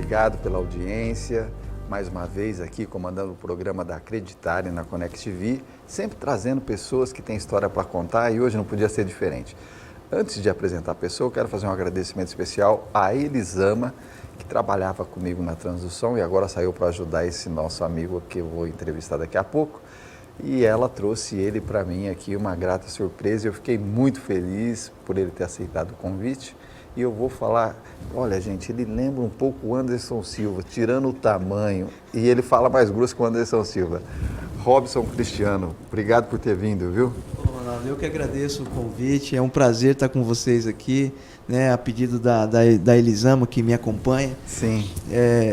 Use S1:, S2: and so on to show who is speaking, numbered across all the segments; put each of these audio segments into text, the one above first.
S1: obrigado pela audiência. Mais uma vez aqui comandando o programa da Acreditarem na Connect TV, sempre trazendo pessoas que têm história para contar e hoje não podia ser diferente. Antes de apresentar a pessoa, eu quero fazer um agradecimento especial à Elisama, que trabalhava comigo na Transdução e agora saiu para ajudar esse nosso amigo que eu vou entrevistar daqui a pouco. E ela trouxe ele para mim aqui, uma grata surpresa. Eu fiquei muito feliz por ele ter aceitado o convite. E eu vou falar, olha gente, ele lembra um pouco o Anderson Silva, tirando o tamanho, e ele fala mais grosso que o Anderson Silva. Robson Cristiano, obrigado por ter vindo, viu?
S2: Ronaldo, eu que agradeço o convite, é um prazer estar com vocês aqui, né, a pedido da Elisama, que me acompanha.
S1: Sim.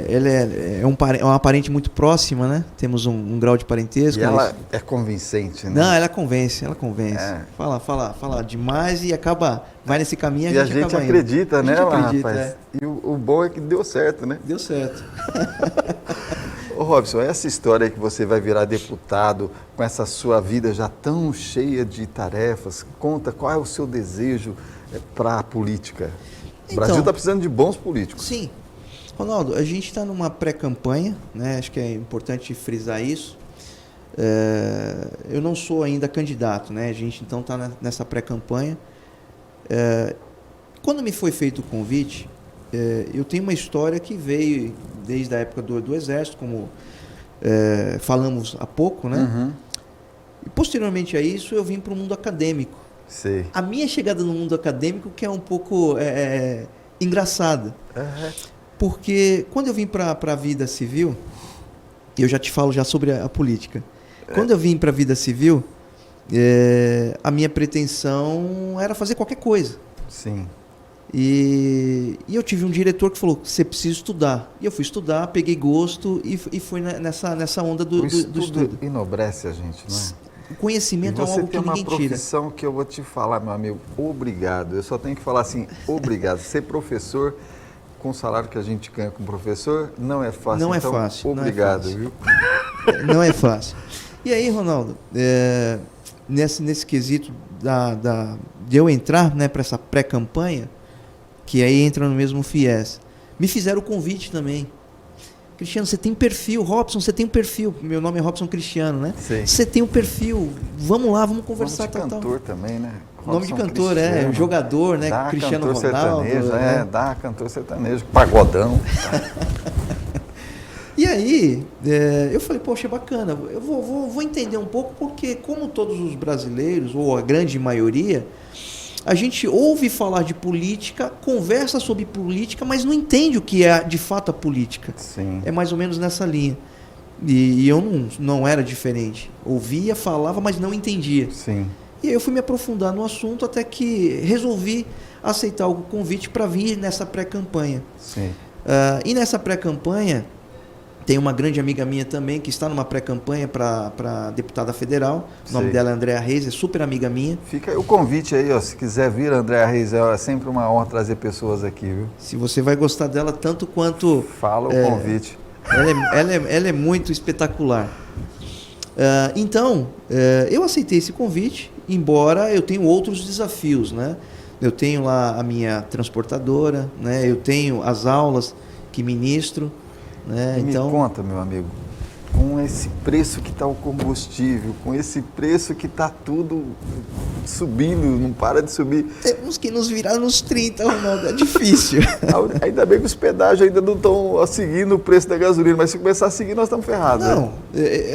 S2: Ela é uma parente muito próxima, né? Temos um grau de parentesco.
S1: E ela é convincente, né?
S2: Não, ela convence. É. Fala demais e vai nesse caminho
S1: e a gente acredita nela, rapaz.
S2: É.
S1: E o bom é que deu certo, né?
S2: Deu certo.
S1: Ô Robson, essa história que você vai virar deputado com essa sua vida já tão cheia de tarefas, conta qual é o seu desejo para a política. O Brasil está precisando de bons políticos.
S2: Sim. Ronaldo, a gente está numa pré-campanha, né? Acho que é importante frisar isso. Eu não sou ainda candidato, né? A gente então está nessa pré-campanha. Quando me foi feito o convite, eu tenho uma história que veio desde a época do Exército, como falamos há pouco, né?
S1: Uhum.
S2: E posteriormente a isso eu vim para o mundo acadêmico.
S1: Sei.
S2: A minha chegada no mundo acadêmico que é um pouco engraçada.
S1: Uhum.
S2: Porque quando eu vim para a vida civil, eu já te falo já sobre a política. Quando eu vim para a vida civil, a minha pretensão era fazer qualquer coisa.
S1: Sim.
S2: E eu tive um diretor que falou, você precisa estudar. E eu fui estudar, peguei gosto e fui nessa onda do estudo.
S1: Enobrece a gente, não é?
S2: O conhecimento é algo que ninguém tira.
S1: Você tem uma profissão que eu vou te falar, meu amigo, obrigado. Eu só tenho que falar assim, obrigado. Ser professor, com o salário que a gente ganha como professor, não é fácil.
S2: Não
S1: então,
S2: é fácil.
S1: Obrigado,
S2: não é fácil.
S1: Viu?
S2: Não é fácil. E aí, Ronaldo, nesse quesito de eu entrar, né, para essa pré-campanha, que aí entra no mesmo FIES, me fizeram o convite também. Cristiano, você tem perfil. Robson, você tem um perfil. Meu nome é Robson Cristiano, né?
S1: Sim.
S2: Você tem um perfil. Vamos lá, vamos conversar.
S1: Nome de cantor também, né?
S2: Nome de cantor, jogador, né?
S1: Dá
S2: Cristiano
S1: cantor
S2: Ronaldo.
S1: Sertanejo, dá cantor sertanejo, pagodão.
S2: E aí, eu falei, poxa, bacana, eu vou entender um pouco, porque como todos os brasileiros, ou a grande maioria, a gente ouve falar de política, conversa sobre política, mas não entende o que é de fato a política.
S1: Sim.
S2: É mais ou menos nessa linha. E eu não era diferente. Ouvia, falava, mas não entendia.
S1: Sim.
S2: E aí eu fui me aprofundar no assunto até que resolvi aceitar o convite para vir nessa pré-campanha.
S1: Sim.
S2: E nessa pré-campanha, tem uma grande amiga minha também que está numa pré-campanha para deputada federal. O nome dela é Andréa Reis, é super amiga minha.
S1: Fica aí o convite aí, ó, se quiser vir, Andréa Reis, é sempre uma honra trazer pessoas aqui, viu?
S2: Se você vai gostar dela tanto quanto...
S1: Fala o convite.
S2: Ela é muito espetacular. Então, eu aceitei esse convite, embora eu tenha outros desafios, né? Eu tenho lá a minha transportadora, né? Eu tenho as aulas que ministro. Então,
S1: me conta, meu amigo, com esse preço que está o combustível, com esse preço que está tudo subindo, não para de subir.
S2: Temos que nos virar nos 30, Ronaldo, é difícil.
S1: Ainda bem que os pedágios ainda não estão seguindo o preço da gasolina, mas se começar a seguir, nós estamos ferrados.
S2: Não,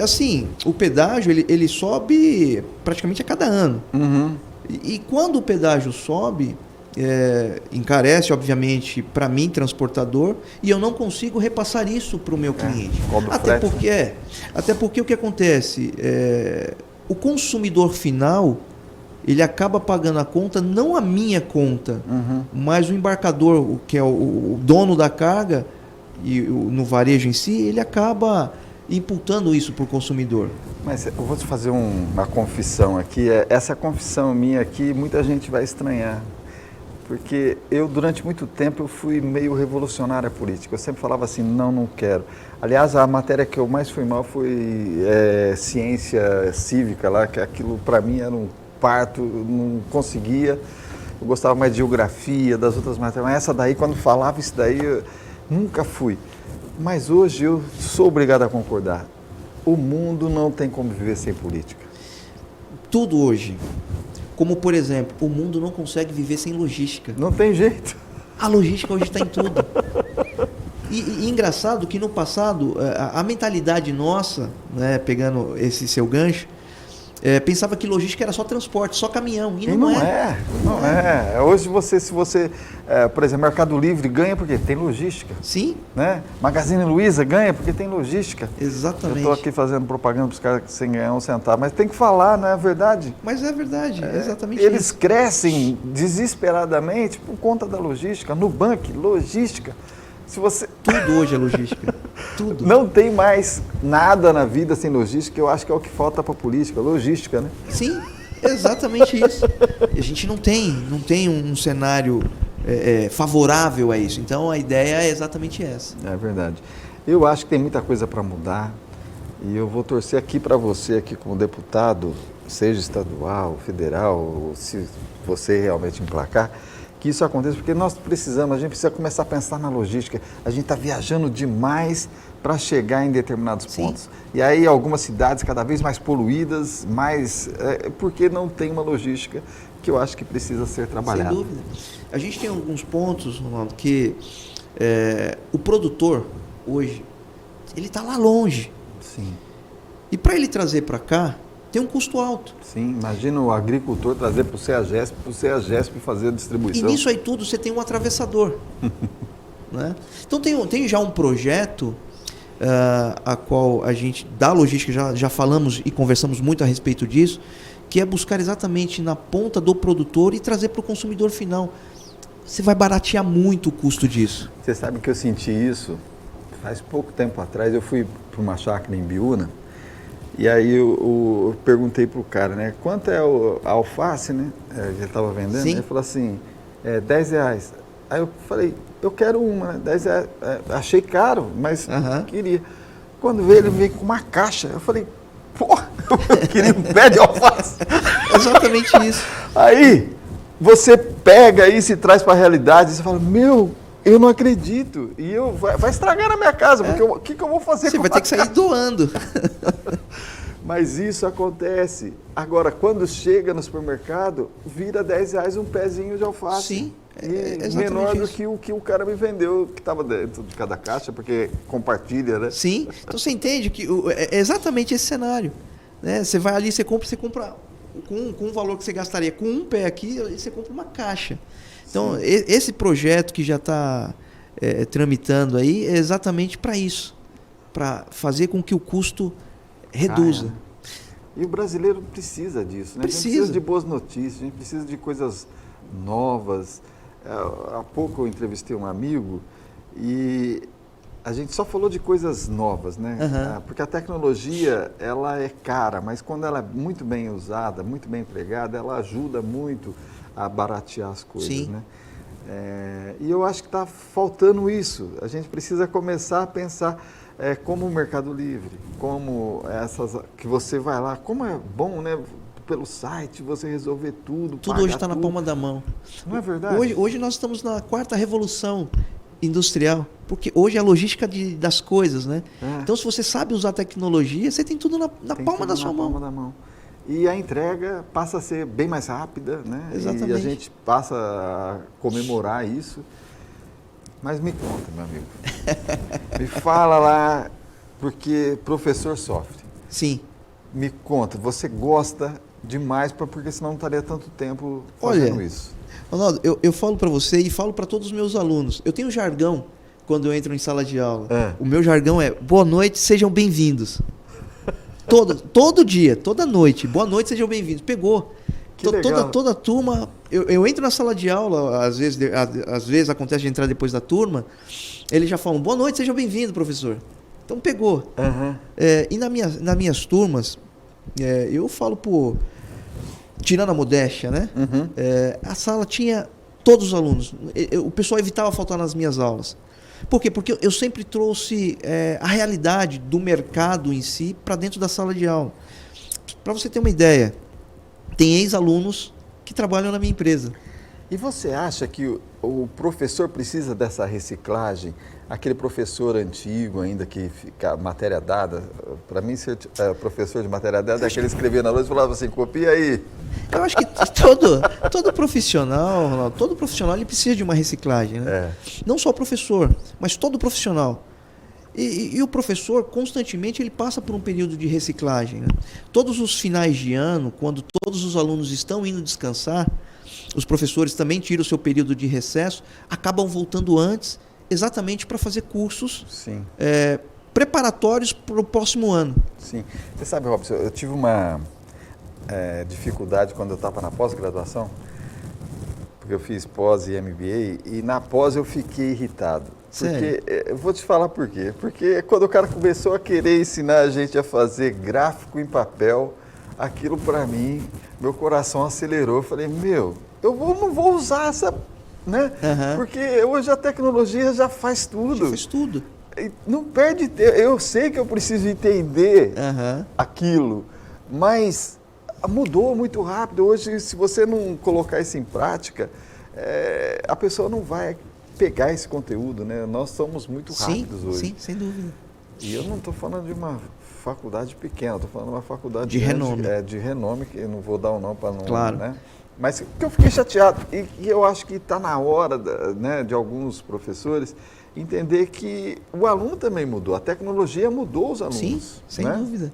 S2: assim, o pedágio ele sobe praticamente a cada ano.
S1: Uhum.
S2: E quando o pedágio sobe... encarece, obviamente, para mim, transportador, e eu não consigo repassar isso para o meu cliente. Até porque o que acontece? O consumidor final, ele acaba pagando a conta, não a minha conta, mas o embarcador, que é o dono da carga, e no varejo em si, ele acaba imputando isso para o consumidor.
S1: Mas eu vou te fazer uma confissão aqui. Essa confissão minha aqui, muita gente vai estranhar. Porque eu, durante muito tempo, eu fui meio revolucionário político. Eu sempre falava assim, não quero. Aliás, a matéria que eu mais fui mal foi ciência cívica, lá, que aquilo para mim era um parto, não conseguia. Eu gostava mais de geografia, das outras matérias. Mas essa daí, quando falava isso daí, Nunca fui. Mas hoje eu sou obrigado a concordar. O mundo não tem como viver sem política.
S2: Tudo hoje. Como, por exemplo, o mundo não consegue viver sem logística.
S1: Não tem jeito.
S2: A logística hoje está em tudo. E engraçado que no passado, a mentalidade nossa, né, pegando esse seu gancho, pensava que logística era só transporte, só caminhão. E não é.
S1: Não é. Hoje, se você, por exemplo, Mercado Livre ganha porque tem logística.
S2: Sim.
S1: Né? Magazine Luiza ganha porque tem logística.
S2: Exatamente. Eu
S1: estou aqui fazendo propaganda para os caras sem ganhar um centavo, mas tem que falar, não é verdade?
S2: Mas é verdade, exatamente
S1: eles
S2: isso.
S1: crescem desesperadamente por conta da logística. Nubank, logística.
S2: Tudo hoje é logística. Tudo.
S1: Não tem mais nada na vida sem logística, eu acho que é o que falta para a política, logística, né?
S2: Sim, exatamente isso. A gente não tem um cenário favorável a isso. Então a ideia é exatamente essa.
S1: É verdade. Eu acho que tem muita coisa para mudar e eu vou torcer aqui para você, aqui como deputado, seja estadual, federal, ou se você realmente emplacar, que isso aconteça, porque nós precisamos, a gente precisa começar a pensar na logística. A gente está viajando demais para chegar em determinados pontos. E aí algumas cidades cada vez mais poluídas, porque não tem uma logística que eu acho que precisa ser trabalhada.
S2: Sem dúvida. A gente tem alguns pontos, Ronaldo, que o produtor hoje, ele está lá longe.
S1: Sim.
S2: E para ele trazer para cá, tem um custo alto.
S1: Sim, imagina o agricultor trazer para o CEAGESP fazer a distribuição.
S2: E nisso aí tudo você tem um atravessador. Né? Então tem já um projeto a qual a gente, da logística, já falamos e conversamos muito a respeito disso, que é buscar exatamente na ponta do produtor e trazer para o consumidor final. Você vai baratear muito o custo disso.
S1: Você sabe que eu senti isso faz pouco tempo atrás. Eu fui para uma chácara em Biúna. E aí eu perguntei pro cara, né? Quanto é a alface, né? Ele estava vendendo.
S2: Sim.
S1: Ele falou assim, R$10. Aí eu falei, eu quero uma, né? R$10. Achei caro, mas queria. Quando veio, ele veio com uma caixa. Eu falei, porra, eu queria um pé de alface.
S2: Exatamente isso.
S1: Aí você pega isso e traz para a realidade e você fala, meu, eu não acredito. E vai estragar na minha casa, porque o que eu vou fazer?
S2: Você vai ter que sair doando.
S1: Mas isso acontece. Agora, quando chega no supermercado, vira R$10 um pezinho de alface.
S2: Sim,
S1: menor do
S2: isso.
S1: que o que o cara me vendeu, que estava dentro de cada caixa, porque compartilha, né?
S2: Sim, então você entende que é exatamente esse cenário. Né? Você vai ali, você compra com o valor que você gastaria com um pé aqui, você compra uma caixa. Então, esse projeto que já está tramitando aí é exatamente para isso, para fazer com que o custo reduza.
S1: E o brasileiro precisa disso, né? A gente precisa de boas notícias, a gente precisa de coisas novas. Há pouco eu entrevistei um amigo e a gente só falou de coisas novas, né? Porque a tecnologia, ela é cara, mas quando ela é muito bem usada, muito bem empregada, ela ajuda muito a baratear as coisas. Sim. Né? E eu acho que está faltando isso. A gente precisa começar a pensar como o Mercado Livre, como essas que você vai lá, como é bom, né? Pelo site você resolver tudo.
S2: Tudo hoje está na palma da mão.
S1: Não é verdade?
S2: Hoje nós estamos na 4ª revolução industrial, porque hoje é a logística das coisas, né? Então, se você sabe usar tecnologia, você tem tudo na palma da sua mão.
S1: Palma da mão. E a entrega passa a ser bem mais rápida, né?
S2: Exatamente.
S1: E a gente passa a comemorar isso. Mas me conta, meu amigo. Me fala lá, porque professor sofre.
S2: Sim.
S1: Me conta, você gosta demais, porque senão não estaria tanto tempo fazendo isso.
S2: Ronaldo, eu falo para você e falo para todos os meus alunos. Eu tenho jargão quando eu entro em sala de aula. O meu jargão é: boa noite, sejam bem-vindos. Todo dia, toda noite. Boa noite, sejam bem-vindos. Pegou. Toda a turma. Eu entro na sala de aula, às vezes acontece de entrar depois da turma, eles já falam: boa noite, sejam bem-vindos, professor. Então pegou. E nas minhas turmas, eu falo tirando a modéstia, né? A sala tinha todos os alunos. O pessoal evitava faltar nas minhas aulas. Por quê? Porque eu sempre trouxe a realidade do mercado em si para dentro da sala de aula. Para você ter uma ideia, tem ex-alunos que trabalham na minha empresa.
S1: E você acha que o professor precisa dessa reciclagem aquele professor antigo ainda que fica matéria dada. Para mim, ser professor de matéria dada é aquele que escrevia na lousa e falava assim, copia aí.
S2: Eu acho que todo profissional, Ronaldo, todo profissional ele precisa de uma reciclagem, né? Não só o professor, mas todo profissional. E o professor, constantemente, ele passa por um período de reciclagem, né? Todos os finais de ano, quando todos os alunos estão indo descansar, os professores também tiram o seu período de recesso, acabam voltando antes, exatamente para fazer cursos preparatórios para o próximo ano.
S1: Sim. Você sabe, Robson, eu tive uma dificuldade quando eu estava na pós-graduação, porque eu fiz pós e MBA, e na pós eu fiquei irritado. Porque, eu vou te falar por quê. Porque quando o cara começou a querer ensinar a gente a fazer gráfico em papel, aquilo para mim, meu coração acelerou. Eu falei, não vou usar essa, né? Porque hoje a tecnologia já faz tudo.
S2: Já faz tudo.
S1: Não perde tempo. Eu sei que eu preciso entender aquilo, mas mudou muito rápido. Hoje, se você não colocar isso em prática, a pessoa não vai pegar esse conteúdo, né? Nós somos muito rápidos hoje.
S2: Sim, sem dúvida.
S1: E eu não estou falando de uma faculdade pequena, estou falando de uma faculdade
S2: de renome.
S1: De renome, que eu não vou dar o nome para não...
S2: Claro.
S1: Né? Mas que eu fiquei chateado. E eu acho que está na hora, né, de alguns professores entender que o aluno também mudou. A tecnologia mudou os alunos.
S2: Sim, sem
S1: né?
S2: dúvida.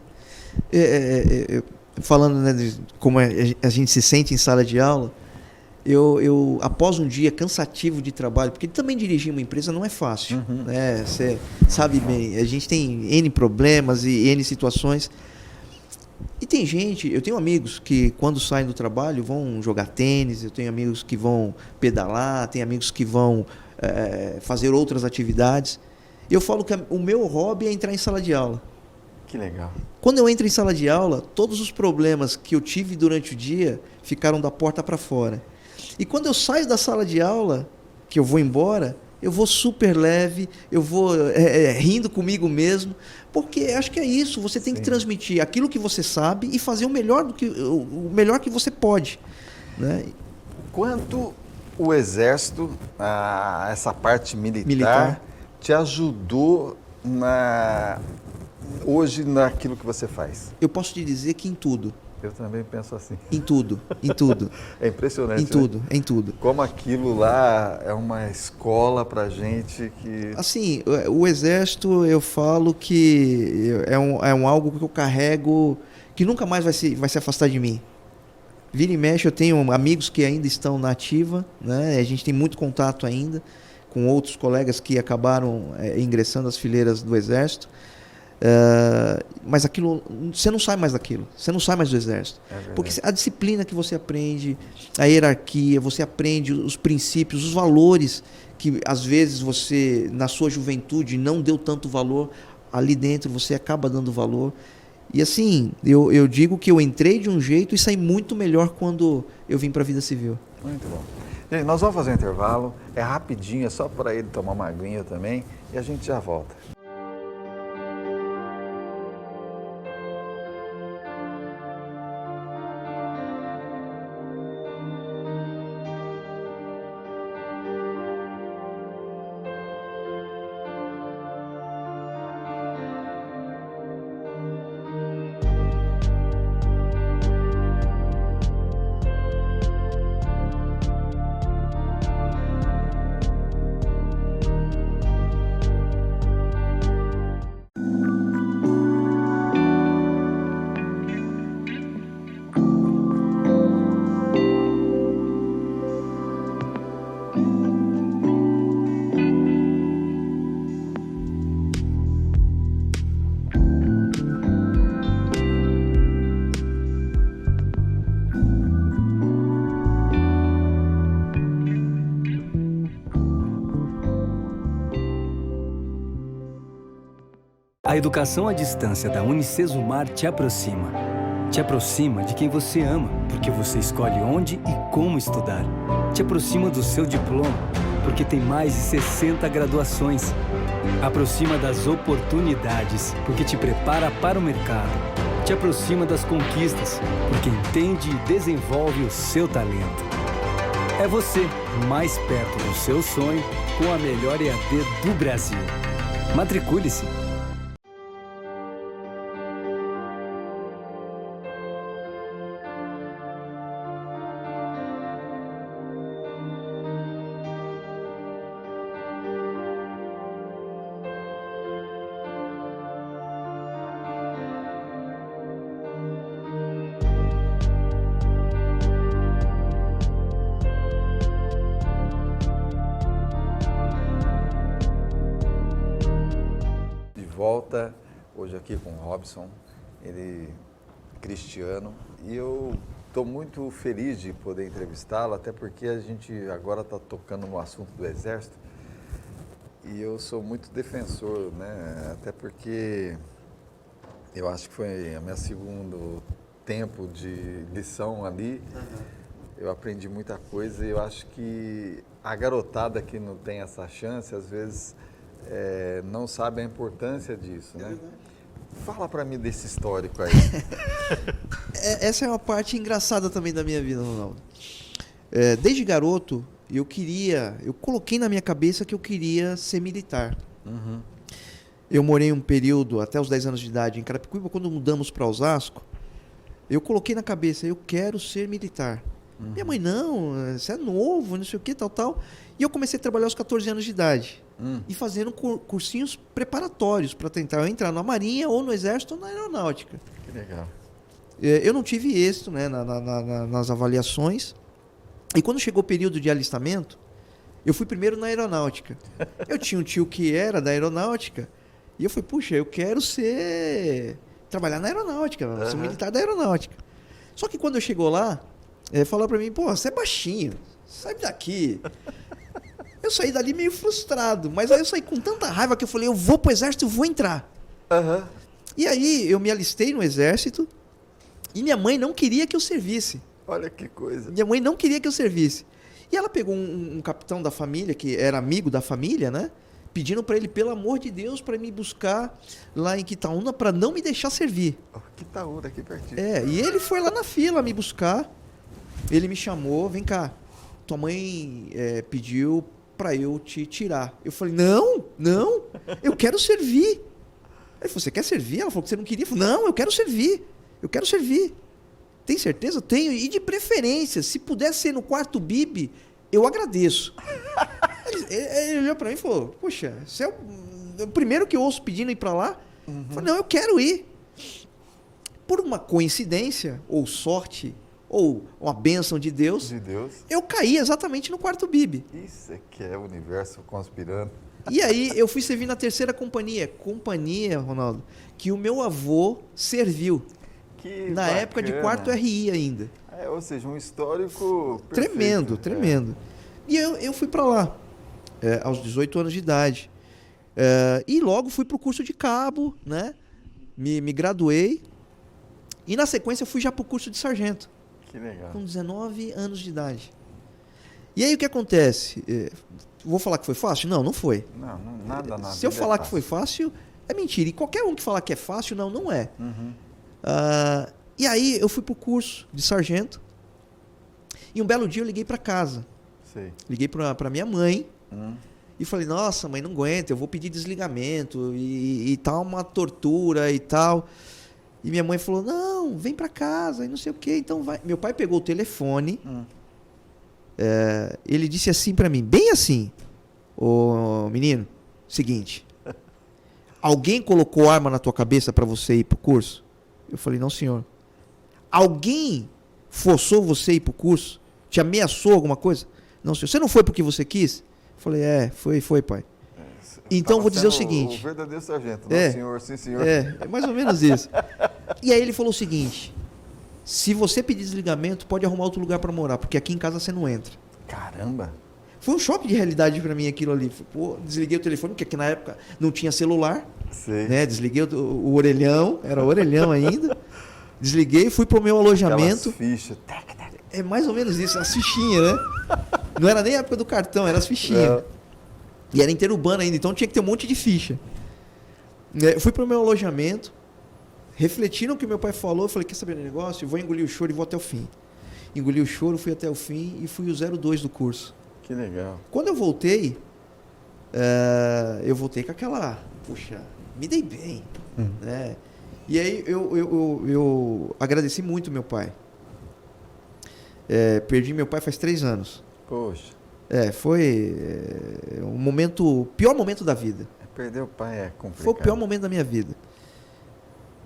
S2: Falando, né, de como a gente se sente em sala de aula, eu após um dia cansativo de trabalho, porque também dirigir uma empresa não é fácil, né? Você sabe bem, a gente tem N problemas e N situações. E tem gente, eu tenho amigos que quando saem do trabalho vão jogar tênis, eu tenho amigos que vão pedalar, tenho amigos que vão fazer outras atividades. Eu falo que o meu hobby é entrar em sala de aula.
S1: Que legal.
S2: Quando eu entro em sala de aula, todos os problemas que eu tive durante o dia ficaram da porta para fora. E quando eu saio da sala de aula, que eu vou embora, eu vou super leve, eu vou rindo comigo mesmo, porque acho que é isso, você tem que transmitir aquilo que você sabe e fazer o melhor que você pode. Né?
S1: Quanto o Exército, essa parte militar, te ajudou hoje naquilo que você faz?
S2: Eu posso te dizer que em tudo.
S1: Eu também penso assim.
S2: Em tudo.
S1: É impressionante.
S2: Em tudo.
S1: Como aquilo lá é uma escola pra gente que...
S2: Assim, o Exército, eu falo que é algo que eu carrego, que nunca mais vai se afastar de mim. Vira e mexe, eu tenho amigos que ainda estão na ativa, né? A gente tem muito contato ainda com outros colegas que acabaram ingressando às fileiras do Exército. Mas aquilo, você não sai mais daquilo, você não sai mais do Exército, porque a disciplina que você aprende, a hierarquia, você aprende os princípios, os valores que às vezes você na sua juventude não deu tanto valor, ali dentro você acaba dando valor. E assim, eu digo que eu entrei de um jeito e saí muito melhor quando eu vim para a vida civil.
S1: Muito bom. Gente, nós vamos fazer um intervalo, é rapidinho, é só para ele tomar uma aguinha também e a gente já volta.
S3: A educação à distância da Unicesumar te aproxima. Te aproxima de quem você ama, porque você escolhe onde e como estudar. Te aproxima do seu diploma, porque tem mais de 60 graduações. Aproxima das oportunidades, porque te prepara para o mercado. Te aproxima das conquistas, porque entende e desenvolve o seu talento. é você, mais perto do seu sonho, com a melhor EAD do Brasil. Matricule-se!
S1: Volta hoje aqui com o Robson, ele cristiano, e eu estou muito feliz de poder entrevistá-lo, até porque a gente agora está tocando no assunto do Exército e eu sou muito defensor, né? Até porque eu acho que foi a minha segundo tempo de lição ali, eu aprendi muita coisa e eu acho que a garotada que não tem essa chance, às vezes, não sabe a importância disso, né? Fala para mim desse histórico aí.
S2: Essa é uma parte engraçada também da minha vida, Ronaldo. Desde garoto, eu coloquei na minha cabeça que eu queria ser militar.
S1: Uhum.
S2: Eu morei um período, até os 10 anos de idade, em Carapicuíba. Quando mudamos para Osasco, eu coloquei na cabeça, eu quero ser militar.
S1: Uhum.
S2: Minha mãe, não, você é novo, não sei o que, tal. E eu comecei a trabalhar aos 14 anos de idade. E fazendo cursinhos preparatórios para tentar entrar na Marinha, ou no Exército, ou na Aeronáutica.
S1: Que legal.
S2: Eu não tive êxito, né, nas avaliações. E quando chegou o período de alistamento, eu fui primeiro na Aeronáutica. Eu tinha um tio que era da Aeronáutica, e eu falei, puxa, eu quero trabalhar na Aeronáutica, ser militar da Aeronáutica. Só que quando eu chegou lá, falaram para mim, pô, você é baixinho, sai daqui. Eu saí dali meio frustrado, mas aí eu saí com tanta raiva que eu falei, eu vou pro Exército, eu vou entrar.
S1: Uhum.
S2: E aí eu me alistei no Exército e minha mãe não queria que eu servisse.
S1: Olha que coisa.
S2: Minha mãe não queria que eu servisse. E ela pegou um capitão da família, que era amigo da família, né? Pedindo para ele, pelo amor de Deus, para me buscar lá em Quitaúna para não me deixar servir.
S1: Quitaúna, aqui pertinho.
S2: E ele foi lá na fila me buscar. Ele me chamou, vem cá, tua mãe pediu para eu te tirar. Eu falei, não, eu quero servir. Ele falou, você quer servir? Ela falou que você não queria. Eu falei, não, eu quero servir. Tem certeza? Tenho. E de preferência, se puder ser no quarto BIB, eu agradeço. Ele olhou para mim e falou, poxa, você é o primeiro que eu ouço pedindo ir para lá. Eu falei, não, eu quero ir. Por uma coincidência, ou sorte, ou uma bênção de Deus, eu caí exatamente no quarto BIB.
S1: Isso é que é o universo conspirando.
S2: E aí eu fui servir na 3ª companhia, Ronaldo, que o meu avô serviu.
S1: Que
S2: na
S1: bacana.
S2: Época de 4º RI ainda.
S1: Ou seja, um histórico perfeito.
S2: Tremendo. E eu fui para lá, aos 18 anos de idade. E logo fui para o curso de cabo, né? Me graduei. E na sequência fui já para o curso de sargento.
S1: Que legal.
S2: Com 19 anos de idade. E aí o que acontece? Vou falar que foi fácil? Não foi.
S1: Não, nada.
S2: Se eu falar que foi fácil, é mentira. E qualquer um que falar que é fácil, não é. E aí eu fui pro curso de sargento. E um belo dia eu liguei para casa.
S1: Sei.
S2: Liguei para minha mãe. E falei, nossa, mãe, não aguento, eu vou pedir desligamento. E tal, uma tortura e tal. E minha mãe falou, não, vem para casa e não sei o quê. Então vai. Meu pai pegou o telefone. Ele disse assim para mim, bem assim, ô menino, seguinte, alguém colocou arma na tua cabeça para você ir pro curso? Eu falei, não, senhor. Alguém forçou você a ir pro curso? Te ameaçou alguma coisa? Não, senhor. Você não foi porque você quis? Eu falei, foi, pai. Então vou dizer o seguinte.
S1: O verdadeiro sargento, não, senhor, sim, senhor.
S2: É mais ou menos isso. E aí ele falou o seguinte, se você pedir desligamento, pode arrumar outro lugar para morar, porque aqui em casa você não entra.
S1: Caramba!
S2: Foi um choque de realidade para mim aquilo ali. Pô, desliguei o telefone, porque aqui na época não tinha celular.
S1: Sei.
S2: Né? Desliguei o orelhão, era orelhão ainda. Desliguei, fui pro meu alojamento.
S1: Aquelas fichas.
S2: É mais ou menos isso, as fichinhas, né? Não era nem a época do cartão, era as fichinhas. E era interurbano ainda, então tinha que ter um monte de ficha. Fui pro meu alojamento, refletindo o que meu pai falou, eu falei, quer saber do negócio? Eu vou engolir o choro e vou até o fim. engoli o choro, fui até o fim e fui o 02 do curso.
S1: Que legal.
S2: Quando eu voltei com aquela, puxa, me dei bem, né? E aí eu agradeci muito meu pai. Perdi meu pai faz 3 anos.
S1: Poxa.
S2: Foi o pior momento da vida.
S1: Perder o pai é complicado.
S2: Foi o pior momento da minha vida.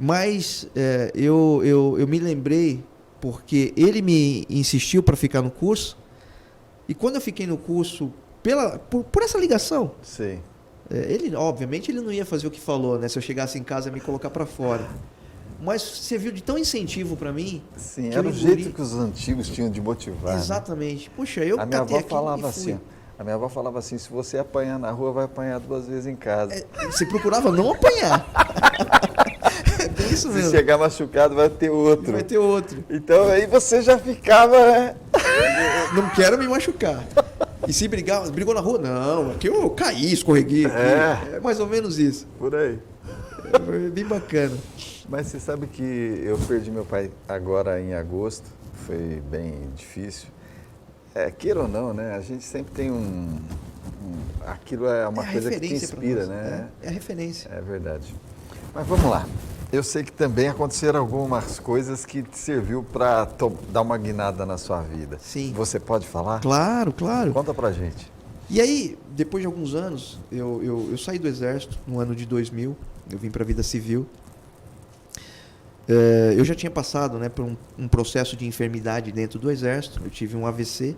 S2: Mas eu me lembrei porque ele me insistiu para ficar no curso. E quando eu fiquei no curso, por essa ligação,
S1: sim.
S2: Ele, obviamente, ele não ia fazer o que falou, né? Se eu chegasse em casa, ia me colocar para fora. Mas serviu de tão incentivo para mim.
S1: Sim, era o jeito que os antigos tinham de motivar.
S2: Exatamente. Né? Puxa, eu
S1: A minha avó falava
S2: assim.
S1: A minha avó falava assim: se você apanhar na rua, vai apanhar 2 vezes em casa.
S2: Você procurava não apanhar. É isso mesmo.
S1: Se chegar machucado, vai ter outro.
S2: Vai ter outro.
S1: Então aí você já ficava, né?
S2: Não quero me machucar. E se brigou na rua? Não, aqui eu caí, escorreguei. É mais ou menos isso.
S1: Por aí.
S2: Foi bem bacana.
S1: Mas você sabe que eu perdi meu pai agora em agosto. Foi bem difícil. Queira ou não, né? A gente sempre tem aquilo é uma coisa que te inspira, né?
S2: É a referência.
S1: É verdade. Mas vamos lá. Eu sei que também aconteceram algumas coisas que te serviu para dar uma guinada na sua vida.
S2: Sim.
S1: Você pode falar?
S2: Claro, claro.
S1: Conta pra gente.
S2: E aí, depois de alguns anos, eu saí do Exército no ano de 2000. Eu vim para a vida civil. Eu já tinha passado, né, por um processo de enfermidade dentro do Exército. Eu tive um AVC.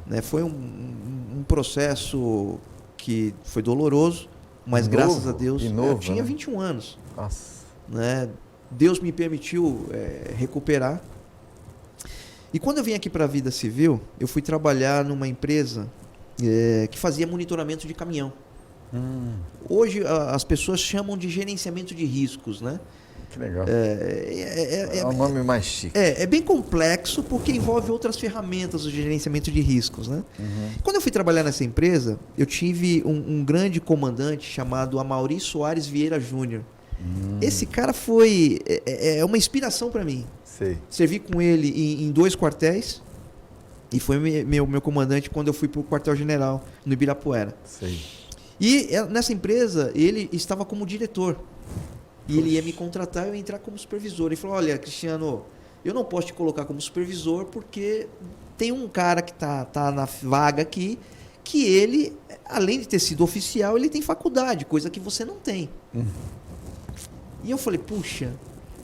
S2: Né, foi um processo que foi doloroso, mas graças a Deus eu tinha 21 anos.
S1: Nossa.
S2: Né, Deus me permitiu recuperar. E quando eu vim aqui para a vida civil, eu fui trabalhar numa empresa que fazia monitoramento de caminhão. Hoje as pessoas chamam de gerenciamento de riscos, né?
S1: Que legal. É um nome mais chique.
S2: É bem complexo porque envolve outras ferramentas do gerenciamento de riscos, né? Quando eu fui trabalhar nessa empresa, eu tive um grande comandante chamado Amaury Soares Vieira Júnior. Esse cara foi uma inspiração para mim.
S1: Sei.
S2: Servi com ele em 2 quartéis e foi meu comandante quando eu fui para o quartel-general no Ibirapuera.
S1: Sei.
S2: E nessa empresa ele estava como diretor. E ele ia me contratar e eu ia entrar como supervisor. Ele falou: olha, Cristiano, eu não posso te colocar como supervisor porque tem um cara que tá na vaga aqui que ele, além de ter sido oficial, ele tem faculdade, coisa que você não tem. E eu falei: puxa.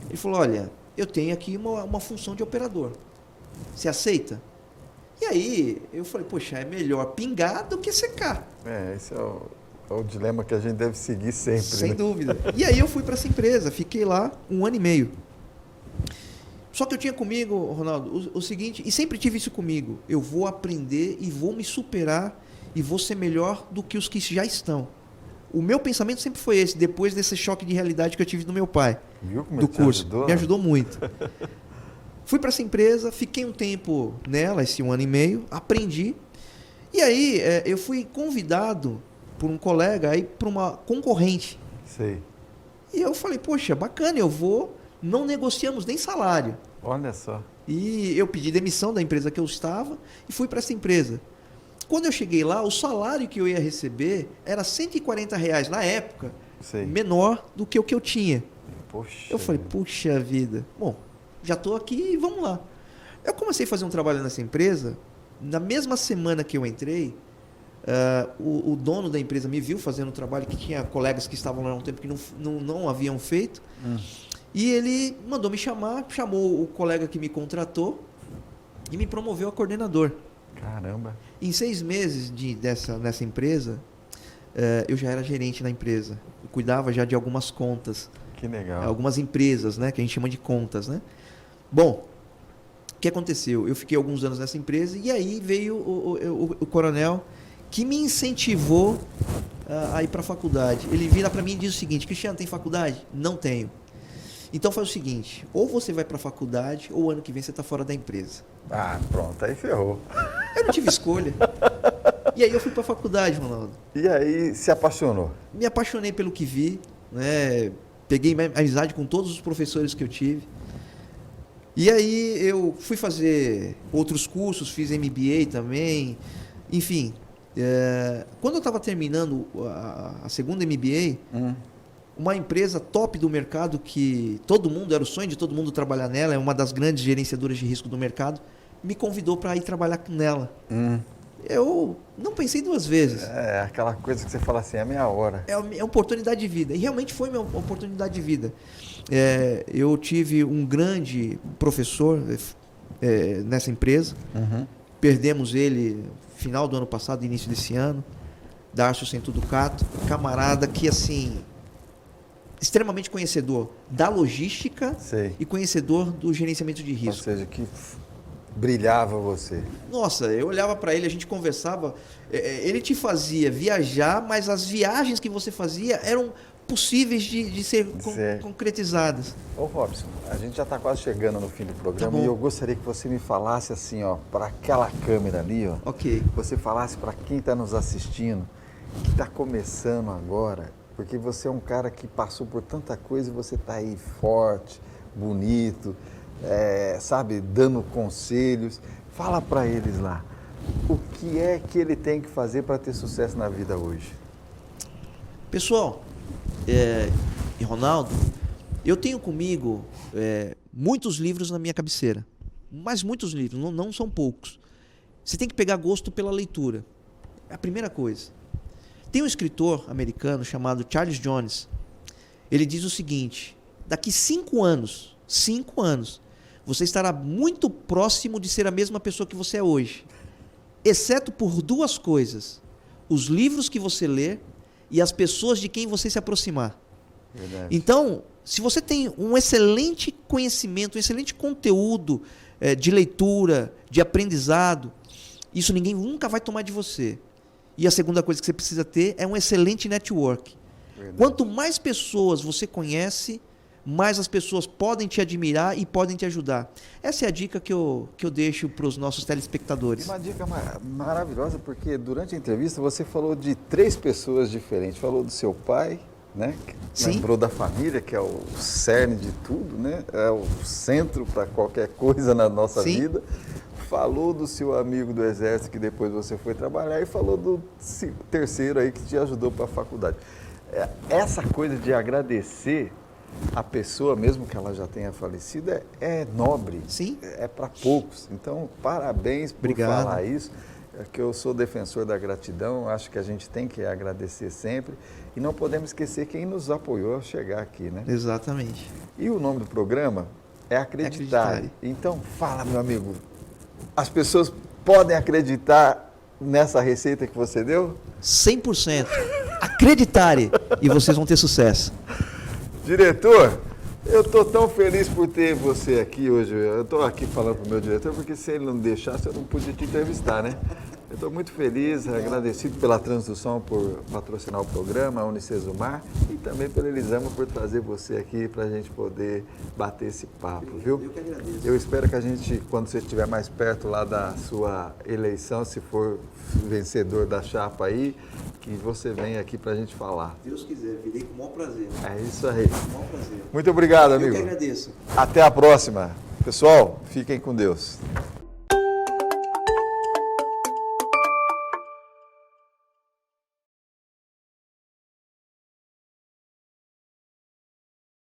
S2: Ele falou: olha, eu tenho aqui uma função de operador. Você aceita? E aí eu falei: poxa, é melhor pingar do que secar.
S1: Esse é o dilema que a gente deve seguir sempre.
S2: Sem dúvida. E aí eu fui para essa empresa, fiquei lá 1 ano e meio. Só que eu tinha comigo, Ronaldo, o seguinte, e sempre tive isso comigo: eu vou aprender e vou me superar e vou ser melhor do que os que já estão. O meu pensamento sempre foi esse, depois desse choque de realidade que eu tive do meu pai.
S1: Viu como
S2: do
S1: te
S2: curso.
S1: Ajudou?
S2: Me ajudou muito. Fui para essa empresa, fiquei um tempo nela, esse 1 ano e meio, aprendi. E aí eu fui convidado por um colega aí para uma concorrente.
S1: Sei.
S2: E eu falei: poxa, bacana, eu vou, não negociamos nem salário.
S1: Olha só.
S2: E eu pedi demissão da empresa que eu estava e fui para essa empresa. Quando eu cheguei lá, o salário que eu ia receber era R$140 na época,
S1: Sei.
S2: menor do que o que eu tinha.
S1: Poxa.
S2: Eu falei: puxa vida, bom, já estou aqui e vamos lá. Eu comecei a fazer um trabalho nessa empresa. Na mesma semana que eu entrei, o dono da empresa me viu fazendo um trabalho que tinha colegas que estavam lá há um tempo que não haviam feito. E ele mandou me chamar, chamou o colega que me contratou e me promoveu a coordenador.
S1: Caramba.
S2: Em 6 meses nessa empresa, eu já era gerente na empresa. Eu cuidava já de algumas contas.
S1: Que legal.
S2: Algumas empresas, né, que a gente chama de contas, né? Bom, o que aconteceu? Eu fiquei alguns anos nessa empresa e aí veio o coronel que me incentivou a ir para a faculdade. Ele vira para mim e diz o seguinte: Cristiano, tem faculdade? Não tenho. Então faz o seguinte: ou você vai para a faculdade ou ano que vem você está fora da empresa.
S1: Pronto, aí ferrou.
S2: Eu não tive escolha. E aí eu fui para a faculdade, Ronaldo.
S1: E aí se apaixonou?
S2: Me apaixonei pelo que vi, né? Peguei amizade com todos os professores que eu tive. E aí eu fui fazer outros cursos, fiz MBA também, enfim. Quando eu estava terminando a segunda MBA, uma empresa top do mercado que era o sonho de todo mundo trabalhar nela, é uma das grandes gerenciadoras de risco do mercado, me convidou para ir trabalhar nela. Eu não pensei duas vezes.
S1: É aquela coisa que você fala assim, é a minha hora.
S2: É uma oportunidade de vida. E realmente foi minha oportunidade de vida. Eu tive um grande professor nessa empresa. Perdemos ele no final do ano passado, início desse ano. Darcio Centuducato, camarada que, assim, extremamente conhecedor da logística e conhecedor do gerenciamento de risco.
S1: Ou seja, que brilhava você.
S2: Nossa, eu olhava para ele, a gente conversava, ele te fazia viajar, mas as viagens que você fazia eram possíveis de ser concretizadas.
S1: Ô Robson, a gente já está quase chegando no fim do programa e eu gostaria que você me falasse assim, ó, para aquela câmera ali, ó.
S2: Ok.
S1: Você falasse para quem está nos assistindo, que está começando agora, porque você é um cara que passou por tanta coisa e você está aí forte, bonito, sabe, dando conselhos. Fala para eles lá, o que é que ele tem que fazer para ter sucesso na vida hoje?
S2: Pessoal, e Ronaldo, eu tenho comigo muitos livros na minha cabeceira, mas muitos livros, não são poucos. Você tem que pegar gosto pela leitura, é a primeira coisa. Tem um escritor americano chamado Charles Jones, ele diz o seguinte: daqui 5 anos, você estará muito próximo de ser a mesma pessoa que você é hoje, exceto por 2 coisas: os livros que você lê e as pessoas de quem você se aproximar.
S1: Verdade.
S2: Então, se você tem um excelente conhecimento, um excelente conteúdo de leitura, de aprendizado, isso ninguém nunca vai tomar de você. E a segunda coisa que você precisa ter é um excelente network.
S1: Verdade.
S2: Quanto mais pessoas você conhece, mais as pessoas podem te admirar e podem te ajudar. Essa é a dica que eu deixo para os nossos telespectadores.
S1: Uma dica maravilhosa, porque durante a entrevista você falou de 3 pessoas diferentes. Falou do seu pai, né?
S2: Sim.
S1: Lembrou da família, que é o cerne de tudo, né? É o centro para qualquer coisa na nossa
S2: Sim.
S1: vida. Falou do seu amigo do exército, que depois você foi trabalhar, e falou do terceiro aí que te ajudou para a faculdade. Essa coisa de agradecer a pessoa, mesmo que ela já tenha falecido, é nobre.
S2: Sim.
S1: É para poucos. Então, parabéns por
S2: Obrigado.
S1: falar isso. É que eu sou defensor da gratidão, acho que a gente tem que agradecer sempre. E não podemos esquecer quem nos apoiou a chegar aqui, né?
S2: Exatamente.
S1: E o nome do programa é Acreditare. Então, fala, meu amigo, as pessoas podem acreditar nessa receita que você deu?
S2: 100%. Acreditarem e vocês vão ter sucesso.
S1: Diretor, eu estou tão feliz por ter você aqui hoje. Eu estou aqui falando para o meu diretor, porque se ele não deixasse, eu não podia te entrevistar, né? Eu estou muito feliz, agradecido pela Transdução por patrocinar o programa, a Unicesumar, e também pela Elisama por trazer você aqui para a gente poder bater esse papo, viu?
S2: Eu que agradeço.
S1: Eu espero que a gente, quando você estiver mais perto lá da sua eleição, se for vencedor da chapa aí, que você venha aqui para a gente falar.
S2: Deus quiser, virei com o maior prazer.
S1: É isso aí.
S2: Com o maior prazer.
S1: Muito obrigado, amigo.
S2: Eu que agradeço.
S1: Até a próxima. Pessoal, fiquem com Deus.